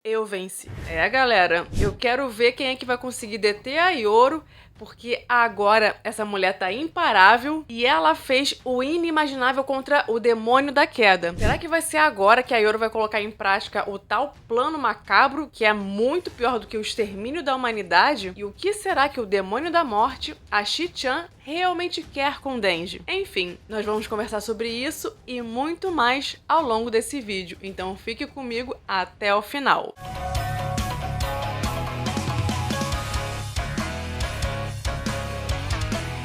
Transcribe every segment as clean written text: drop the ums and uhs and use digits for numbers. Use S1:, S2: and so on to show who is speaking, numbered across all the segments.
S1: Eu venci. Galera, eu quero ver quem é que vai conseguir deter a Yoro, porque agora essa mulher tá imparável e ela fez o inimaginável contra o demônio da queda. Será que vai ser agora que a Yoro vai colocar em prática o tal plano macabro, que é muito pior do que o extermínio da humanidade? E o que será que o demônio da morte, a Shi-chan, realmente quer com Denji? Enfim, nós vamos conversar sobre isso e muito mais ao longo desse vídeo, então fique comigo até o final.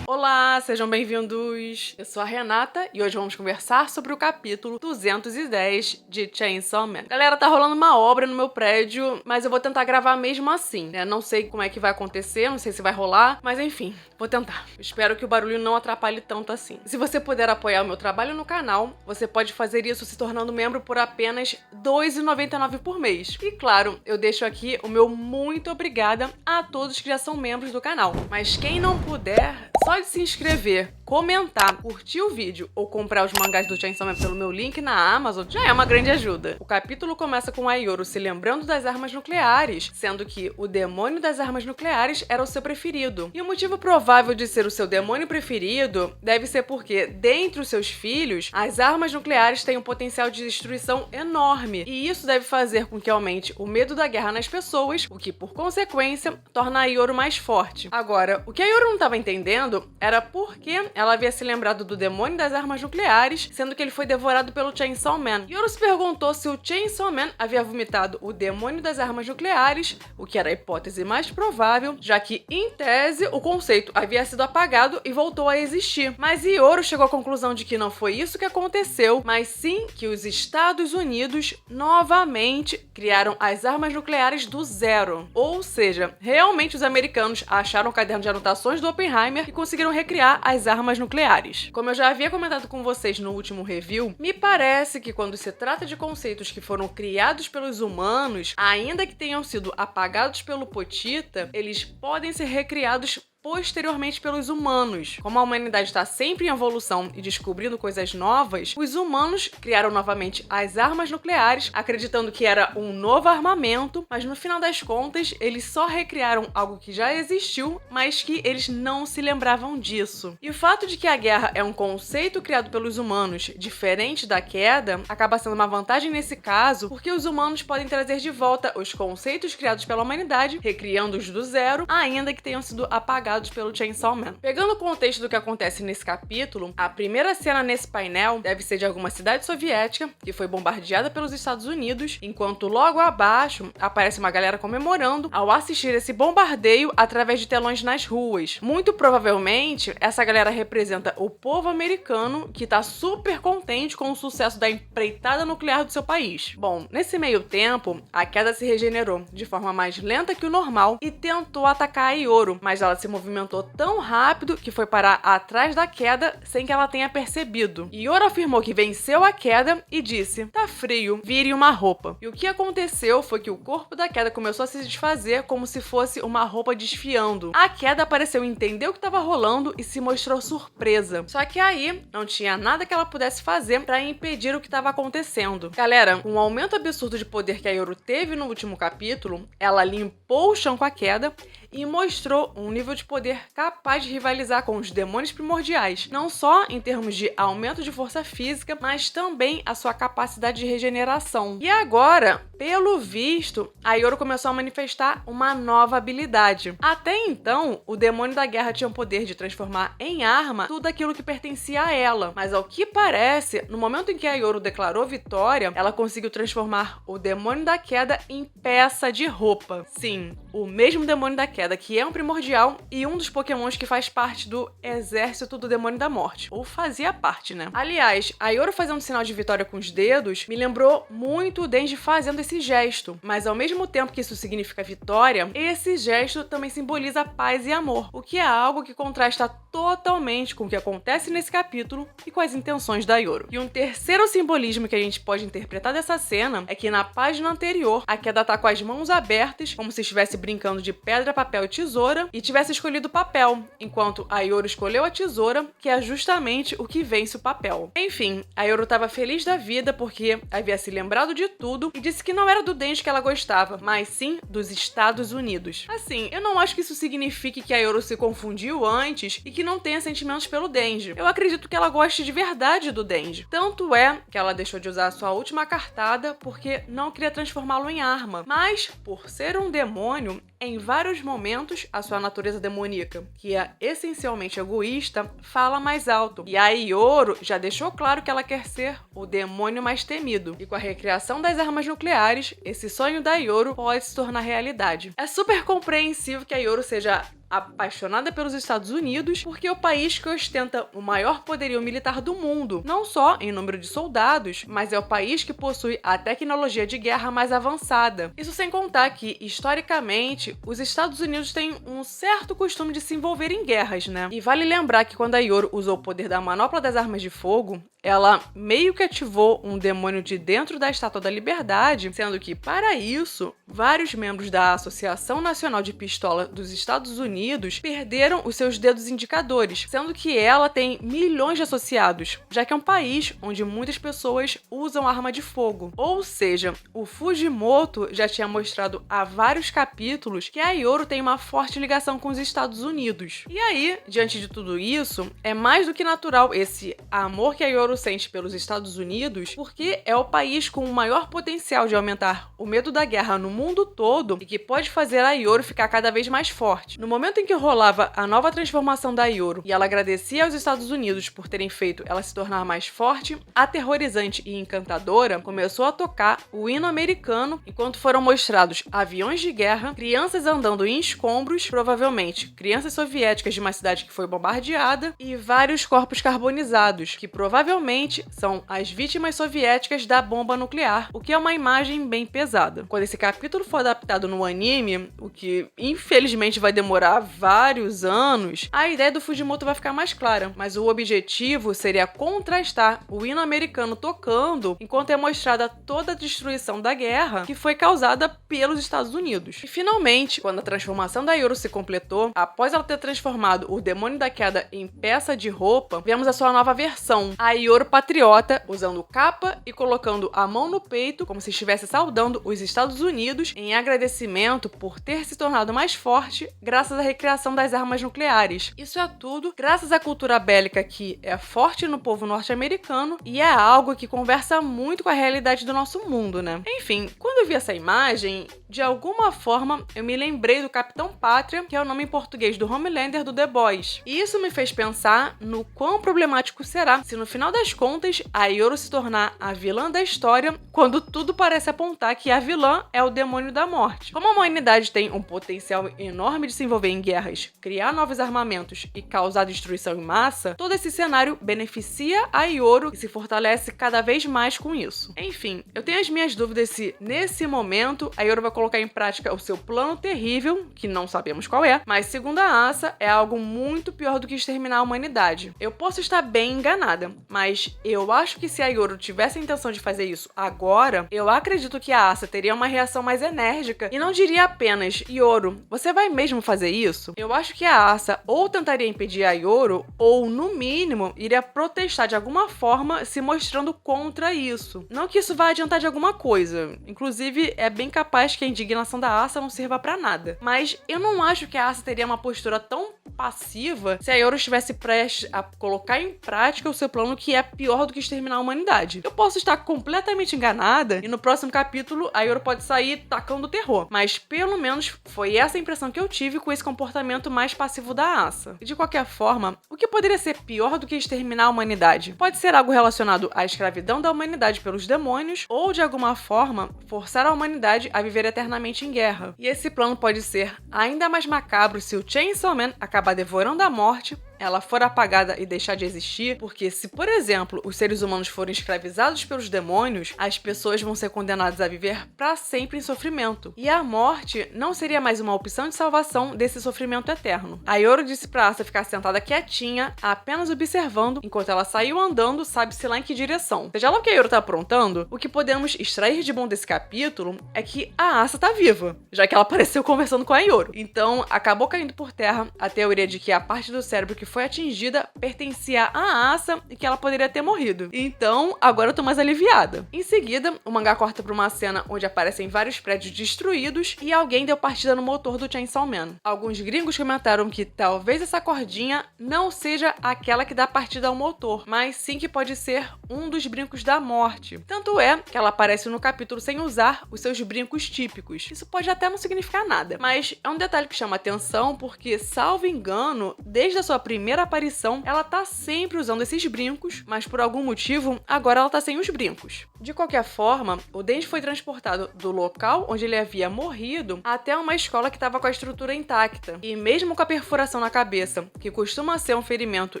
S1: Olá, sejam bem-vindos! Eu sou a Renata e hoje vamos conversar sobre o capítulo 210 de Chainsaw Man. Galera, tá rolando uma obra no meu prédio, mas eu vou tentar gravar mesmo assim, né? Não sei como é que vai acontecer, não sei se vai rolar, mas enfim, vou tentar. Espero que o barulho não atrapalhe tanto assim. Se você puder apoiar o meu trabalho no canal, você pode fazer isso se tornando membro por apenas R$ 2,99 por mês. E claro, eu deixo aqui o meu muito obrigada a todos que já são membros do canal. Mas quem não puder, só de se inscrever, comentar, curtir o vídeo ou comprar os mangás do Chainsaw Man pelo meu link na Amazon já é uma grande ajuda. O capítulo começa com a Yoro se lembrando das armas nucleares, sendo que o demônio das armas nucleares era o seu preferido. E o motivo provável de ser o seu demônio preferido deve ser porque, dentre os seus filhos, as armas nucleares têm um potencial de destruição enorme, e isso deve fazer com que aumente o medo da guerra nas pessoas, o que, por consequência, torna a Yoro mais forte. Agora, o que a Yoro não estava entendendo era porque ela havia se lembrado do demônio das armas nucleares, sendo que ele foi devorado pelo Chainsaw Man. Yoro se perguntou se o Chainsaw Man havia vomitado o demônio das armas nucleares, o que era a hipótese mais provável, já que, em tese, o conceito havia sido apagado e voltou a existir. Mas Yoro chegou à conclusão de que não foi isso que aconteceu, mas sim que os Estados Unidos novamente criaram as armas nucleares do zero. Ou seja, realmente os americanos acharam o caderno de anotações do Oppenheimer e conseguiram recriar as armas nucleares. Como eu já havia comentado com vocês no último review, me parece que quando se trata de conceitos que foram criados pelos humanos, ainda que tenham sido apagados pelo Potita, eles podem ser recriados posteriormente pelos humanos. Como a humanidade está sempre em evolução e descobrindo coisas novas, os humanos criaram novamente as armas nucleares, acreditando que era um novo armamento, mas no final das contas, eles só recriaram algo que já existiu, mas que eles não se lembravam disso. E o fato de que a guerra é um conceito criado pelos humanos, diferente da queda, acaba sendo uma vantagem nesse caso, porque os humanos podem trazer de volta os conceitos criados pela humanidade, recriando-os do zero, ainda que tenham sido apagados pelo Chainsaw Man. Pegando o contexto do que acontece nesse capítulo, a primeira cena nesse painel deve ser de alguma cidade soviética que foi bombardeada pelos Estados Unidos, enquanto logo abaixo aparece uma galera comemorando ao assistir esse bombardeio através de telões nas ruas. Muito provavelmente, essa galera representa o povo americano que tá super contente com o sucesso da empreitada nuclear do seu país. Bom, nesse meio tempo, a queda se regenerou de forma mais lenta que o normal e tentou atacar a Yoro, mas ela se movimentou tão rápido que foi parar atrás da queda sem que ela tenha percebido. Yoro afirmou que venceu a queda e disse: "Tá frio, vire uma roupa." E o que aconteceu foi que o corpo da queda começou a se desfazer como se fosse uma roupa desfiando. A queda pareceu entender o que estava rolando e se mostrou surpresa. Só que aí não tinha nada que ela pudesse fazer para impedir o que estava acontecendo. Galera, com o aumento absurdo de poder que a Yoro teve no último capítulo, ela limpou o chão com a queda e mostrou um nível de poder capaz de rivalizar com os demônios primordiais, não só em termos de aumento de força física, mas também a sua capacidade de regeneração. E agora, pelo visto, a Yoro começou a manifestar uma nova habilidade. Até então, o demônio da guerra tinha o poder de transformar em arma tudo aquilo que pertencia a ela, mas ao que parece, no momento em que a Yoro declarou vitória, ela conseguiu transformar o demônio da queda em peça de roupa. Sim, o mesmo demônio da queda, que é um primordial e um dos pokémons que faz parte do exército do demônio da morte. Ou fazia parte, né? Aliás, a Yoro fazendo sinal de vitória com os dedos me lembrou muito o Denji fazendo esse gesto. Mas ao mesmo tempo que isso significa vitória, esse gesto também simboliza paz e amor, o que é algo que contrasta totalmente com o que acontece nesse capítulo e com as intenções da Yoro. E um terceiro simbolismo que a gente pode interpretar dessa cena é que na página anterior, a queda tá com as mãos abertas, como se estivesse brincando de pedra, papel e tesoura e tivesse escolhido o papel, enquanto a Yoru escolheu a tesoura, que é justamente o que vence o papel. Enfim, a Yoru estava feliz da vida porque havia se lembrado de tudo e disse que não era do Denji que ela gostava, mas sim dos Estados Unidos. Assim, eu não acho que isso signifique que a Yoru se confundiu antes e que não tenha sentimentos pelo Denji. Eu acredito que ela goste de verdade do Denji. Tanto é que ela deixou de usar a sua última cartada porque não queria transformá-lo em arma. Mas, por ser um demônio, em vários momentos, a sua natureza demoníaca, que é essencialmente egoísta, fala mais alto. E a Yoru já deixou claro que ela quer ser o demônio mais temido. E com a recriação das armas nucleares, esse sonho da Yoru pode se tornar realidade. É super compreensível que a Yoru seja apaixonada pelos Estados Unidos, porque é o país que ostenta o maior poderio militar do mundo, não só em número de soldados, mas é o país que possui a tecnologia de guerra mais avançada. Isso sem contar que, historicamente, os Estados Unidos têm um certo costume de se envolver em guerras, né? E vale lembrar que quando a Yoru usou o poder da manopla das armas de fogo, ela meio que ativou um demônio de dentro da Estátua da Liberdade, sendo que, para isso, vários membros da Associação Nacional de Pistola dos Estados Unidos perderam os seus dedos indicadores, sendo que ela tem milhões de associados, já que é um país onde muitas pessoas usam arma de fogo. Ou seja, o Fujimoto já tinha mostrado há vários capítulos que a Yoru tem uma forte ligação com os Estados Unidos. E aí, diante de tudo isso, é mais do que natural esse amor que a Yoru sente pelos Estados Unidos, porque é o país com o maior potencial de aumentar o medo da guerra no mundo todo e que pode fazer a Yoru ficar cada vez mais forte. No momento em que rolava a nova transformação da Yoru e ela agradecia aos Estados Unidos por terem feito ela se tornar mais forte, aterrorizante e encantadora, começou a tocar o hino americano enquanto foram mostrados aviões de guerra, crianças andando em escombros, provavelmente crianças soviéticas de uma cidade que foi bombardeada, e vários corpos carbonizados, que provavelmente são as vítimas soviéticas da bomba nuclear, o que é uma imagem bem pesada. Quando esse capítulo for adaptado no anime, o que infelizmente vai demorar vários anos, a ideia do Fujimoto vai ficar mais clara, mas o objetivo seria contrastar o hino americano tocando enquanto é mostrada toda a destruição da guerra que foi causada pelos Estados Unidos. E finalmente, quando a transformação da Yoru se completou, após ela ter transformado o demônio da queda em peça de roupa, vemos a sua nova versão, a Yoru patriota, usando capa e colocando a mão no peito, como se estivesse saudando os Estados Unidos em agradecimento por ter se tornado mais forte graças à recriação das armas nucleares. Isso é tudo graças à cultura bélica que é forte no povo norte-americano e é algo que conversa muito com a realidade do nosso mundo, né? Enfim, quando eu vi essa imagem, de alguma forma eu me lembrei do Capitão Pátria, que é o nome em português do Homelander do The Boys. E isso me fez pensar no quão problemático será se no final das contas a Yoru se tornar a vilã da história, quando tudo parece apontar que a vilã é o demônio da morte. Como a humanidade tem um potencial enorme de se envolver em guerras, criar novos armamentos e causar destruição em massa, todo esse cenário beneficia a Yoru e se fortalece cada vez mais com isso. Enfim, eu tenho as minhas dúvidas se, nesse momento, a Yoru vai colocar em prática o seu plano terrível, que não sabemos qual é, mas segundo a Asa, é algo muito pior do que exterminar a humanidade. Eu posso estar bem enganada, mas eu acho que se a Yoru tivesse a intenção de fazer isso agora, eu acredito que a Asa teria uma reação mais enérgica e não diria apenas: Yoru, você vai mesmo fazer isso? Eu acho que a Asa ou tentaria impedir a Yoru, ou no mínimo, iria protestar de alguma forma se mostrando contra isso. Não que isso vá adiantar de alguma coisa, inclusive é bem capaz que a indignação da Asa não sirva pra nada. Mas eu não acho que a Asa teria uma postura tão passiva se a Yoru estivesse prestes a colocar em prática o seu plano, que é pior do que exterminar a humanidade. Eu posso estar completamente enganada e no próximo capítulo a Yoru pode sair tacando terror, mas pelo menos foi essa a impressão que eu tive com esse comportamento mais passivo da Asa. E de qualquer forma, o que poderia ser pior do que exterminar a humanidade? Pode ser algo relacionado à escravidão da humanidade pelos demônios ou, de alguma forma, forçar a humanidade a viver eternamente em guerra. E esse plano pode ser ainda mais macabro se o Chainsaw Man acabar devorando a morte, ela for apagada e deixar de existir, porque se, por exemplo, os seres humanos forem escravizados pelos demônios, as pessoas vão ser condenadas a viver para sempre em sofrimento. E a morte não seria mais uma opção de salvação desse sofrimento eterno. A Yoru disse pra Asa ficar sentada quietinha, apenas observando, enquanto ela saiu andando, sabe-se lá em que direção. Seja lá o que a Yoru tá aprontando, o que podemos extrair de bom desse capítulo é que a Asa tá viva, já que ela apareceu conversando com a Yoru. Então, acabou caindo por terra a teoria de que a parte do cérebro que foi atingida pertencia a Asa e que ela poderia ter morrido. Então, agora eu tô mais aliviada. Em seguida, o mangá corta pra uma cena onde aparecem vários prédios destruídos e alguém deu partida no motor do Chainsaw Man. Alguns gringos comentaram que talvez essa cordinha não seja aquela que dá partida ao motor, mas sim que pode ser um dos brincos da morte. Tanto é que ela aparece no capítulo sem usar os seus brincos típicos. Isso pode até não significar nada, mas é um detalhe que chama atenção porque, salvo engano, desde a sua primeira aparição, ela tá sempre usando esses brincos, mas por algum motivo, agora ela tá sem os brincos. De qualquer forma, o Denji foi transportado do local onde ele havia morrido até uma escola que estava com a estrutura intacta. E mesmo com a perfuração na cabeça, que costuma ser um ferimento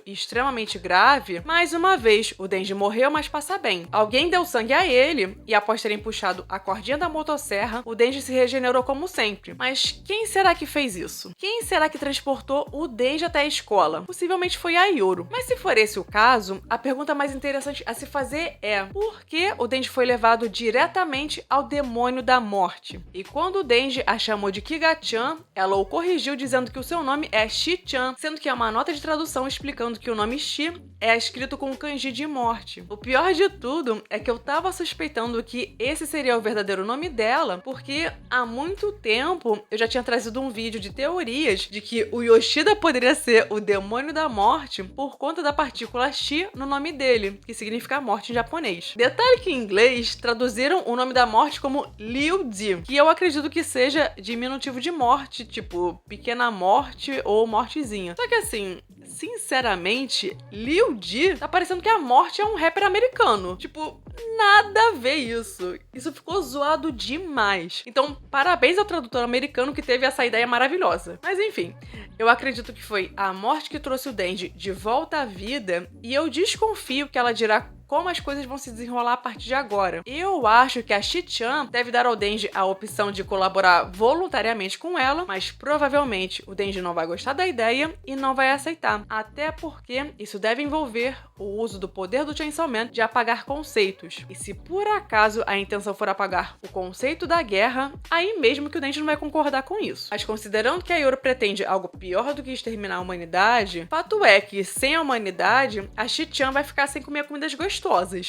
S1: extremamente grave, mais uma vez, o Denji morreu, mas passa bem. Alguém deu sangue a ele, e após terem puxado a cordinha da motosserra, o Denji se regenerou como sempre. Mas quem será que fez isso? Quem será que transportou o Denji até a escola? Possivelmente foi a Yoru. Mas se for esse o caso, a pergunta mais interessante a se fazer é: por que o Denji foi levado diretamente ao demônio da morte? E quando o Denji a chamou de Kiga-chan, ela o corrigiu dizendo que o seu nome é Shi-chan, sendo que é uma nota de tradução explicando que o nome Shi é escrito com kanji de morte. O pior de tudo é que eu tava suspeitando que esse seria o verdadeiro nome dela, porque há muito tempo eu já tinha trazido um vídeo de teorias de que o Yoshida poderia ser o demônio da morte por conta da partícula Shi no nome dele, que significa morte em japonês. Detalhe que em inglês traduziram o nome da morte como Liu Zi, que eu acredito que seja diminutivo de morte, tipo pequena morte ou mortezinha. Só que assim, sinceramente, Liu Zi tá parecendo que a morte é um rapper americano. Tipo, nada a ver isso. Isso ficou zoado demais. Então, parabéns ao tradutor americano que teve essa ideia maravilhosa. Mas enfim, eu acredito que foi a morte que trouxe o Denji de volta à vida e eu desconfio que ela dirá como as coisas vão se desenrolar a partir de agora. Eu acho que a Shi-chan deve dar ao Denji a opção de colaborar voluntariamente com ela, mas provavelmente o Denji não vai gostar da ideia e não vai aceitar. Até porque isso deve envolver o uso do poder do Chainsaw Man de apagar conceitos. E se por acaso a intenção for apagar o conceito da guerra, aí mesmo que o Denji não vai concordar com isso. Mas considerando que a Yoru pretende algo pior do que exterminar a humanidade, fato é que sem a humanidade, a Shi-chan vai ficar sem comer comidas gostosas.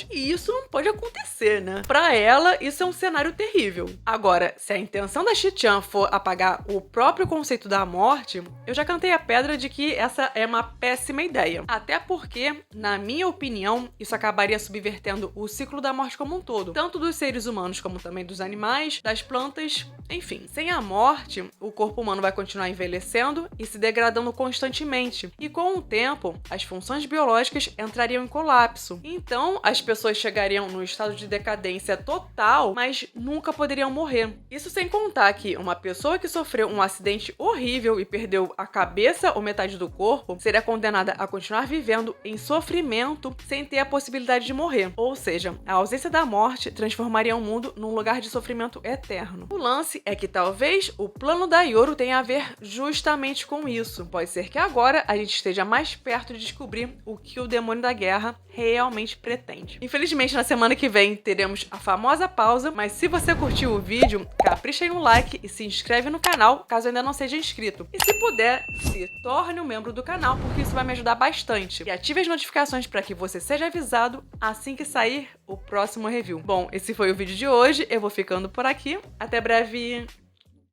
S1: E isso não pode acontecer, né? Pra ela, isso é um cenário terrível. Agora, se a intenção da Shi-chan for apagar o próprio conceito da morte, eu já cantei a pedra de que essa é uma péssima ideia. Até porque, na minha opinião, isso acabaria subvertendo o ciclo da morte como um todo. Tanto dos seres humanos como também dos animais, das plantas, enfim. Sem a morte, o corpo humano vai continuar envelhecendo e se degradando constantemente. E com o tempo, as funções biológicas entrariam em colapso. Então, as pessoas chegariam num estado de decadência total, mas nunca poderiam morrer. Isso sem contar que uma pessoa que sofreu um acidente horrível e perdeu a cabeça ou metade do corpo seria condenada a continuar vivendo em sofrimento sem ter a possibilidade de morrer. Ou seja, a ausência da morte transformaria o mundo num lugar de sofrimento eterno. O lance é que talvez o plano da Yoru tenha a ver justamente com isso. Pode ser que agora a gente esteja mais perto de descobrir o que o demônio da guerra realmente pretende. Infelizmente, na semana que vem teremos a famosa pausa, mas se você curtiu o vídeo, capricha em um like e se inscreve no canal, caso ainda não seja inscrito. E se puder, se torne um membro do canal, porque isso vai me ajudar bastante. E ative as notificações para que você seja avisado assim que sair o próximo review. Bom, esse foi o vídeo de hoje, eu vou ficando por aqui. Até breve!